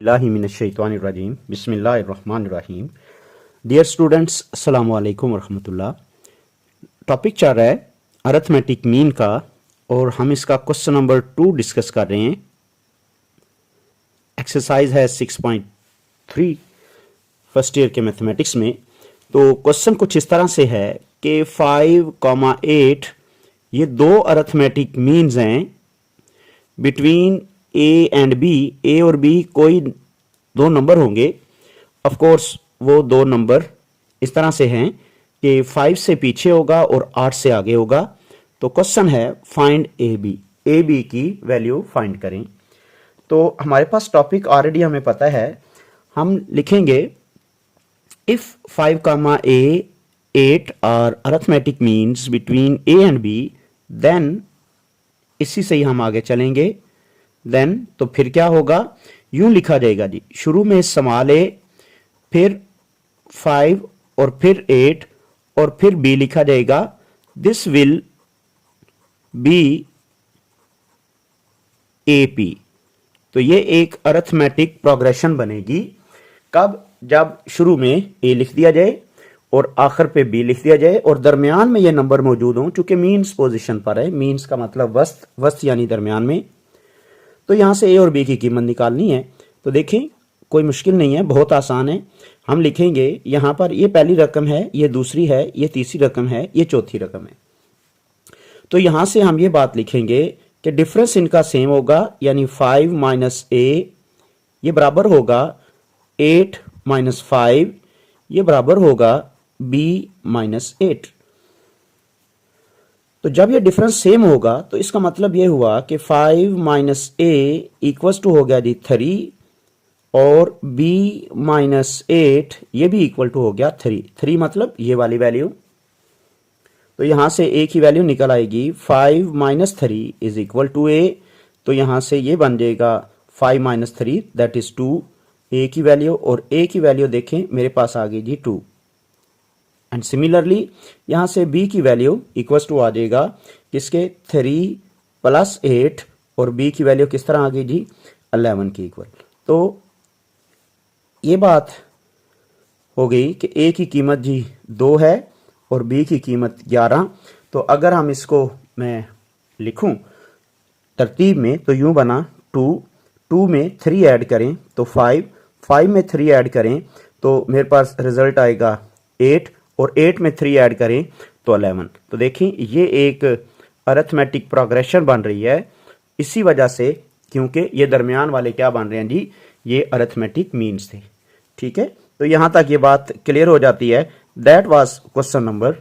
बिस्मिल्लाहिमिनश्शैतानिर्रजीम बिस्मिल्लाहिर्रहमानिर्रहीम। Dear students, अस्सलाम वालेकुम वरहमतुल्लाह। टॉपिक चल रहा है अरिथमेटिक मीन का और हम इसका क्वेश्चन नंबर 2 डिस्कस कर रहे हैं। एक्सरसाइज है 6.3 फर्स्ट ईयर के मैथमेटिक्स में। तो क्वेश्चन कुछ इस तरह से है कि 5,8 ये दो अरिथमेटिक मीन्स हैं बिटवीन ए एंड बी। ए और बी कोई दो नंबर होंगे। ऑफ कोर्स वो दो नंबर इस तरह से हैं कि 5 से पीछे होगा और 8 से आगे होगा। तो क्वेश्चन है फाइंड ए बी की वैल्यू फाइंड करें। तो हमारे पास टॉपिक ऑलरेडी हमें पता है। हम लिखेंगे if 5,8 are arithmetic means between A and B, then इसी से ही हम आगे चलेंगे। देन तो फिर क्या होगा, यूं लिखा जाएगा जी, शुरू में समाल ए, फिर 5 और फिर 8 और फिर बी लिखा जाएगा। This will be AP। तो ये एक अरिथमेटिक प्रोग्रेशन बनेगी। कब? जब शुरू में ए लिख दिया जाए और आखिर पे बी लिख दिया जाए और दरमियान में ये नंबर मौजूद हों। चूंकि मीन्स पोजीशन पर है, मीन्स का मतलब वस्त यानी दरमियान में। तो यहां से ए और बी की कीमत निकालनी है। तो देखें, कोई मुश्किल नहीं है, बहुत आसान है। हम लिखेंगे यहां पर ये पहली रकम है, ये दूसरी है, ये तीसरी रकम है, ये चौथी रकम है। तो यहां से हम ये बात लिखेंगे कि डिफरेंस इनका सेम होगा, यानी 5 माइनस ए ये बराबर होगा 8 माइनस 5, ये बराबर होगा b माइनस 8। तो जब ये डिफरेंस सेम होगा तो इसका मतलब ये हुआ कि 5 माइनस ए इक्वल्स टू हो गया जी 3 और b माइनस 8 ये भी इक्वल टू हो गया 3 मतलब ये वाली वैल्यू। तो यहां से a की वैल्यू निकल आएगी 5 minus 3 is equal to a। तो यहां से ये बन जाएगा 5 माइनस 3 दैट इज 2 a की वैल्यू, और a की वैल्यू देखें मेरे पास आ गई जी 2। एंड सिमिलरली यहां से b की वैल्यू इक्वल्स टू आ जाएगा किसके, 3 प्लस 8, और b की वैल्यू किस तरह आ गई जी 11 की इक्वल। तो ये बात हो गई कि a की कीमत जी 2 है और b की कीमत 11। तो अगर हम इसको मैं लिखूं तरतीब में तो यूं बना 2 में 3 ऐड करें तो 5 में 3 ऐड करें तो मेरे पास रिजल्ट आएगा 8, और 8 में 3 ऐड करें तो 11। तो देखें ये एक अरिथमेटिक प्रोग्रेशन बन रही है इसी वजह से, क्योंकि ये दरमियान वाले क्या बन रहे हैं जी, ये अरिथमेटिक मीन्स थे। ठीक है, तो यहां तक ये बात क्लियर हो जाती है। That was question number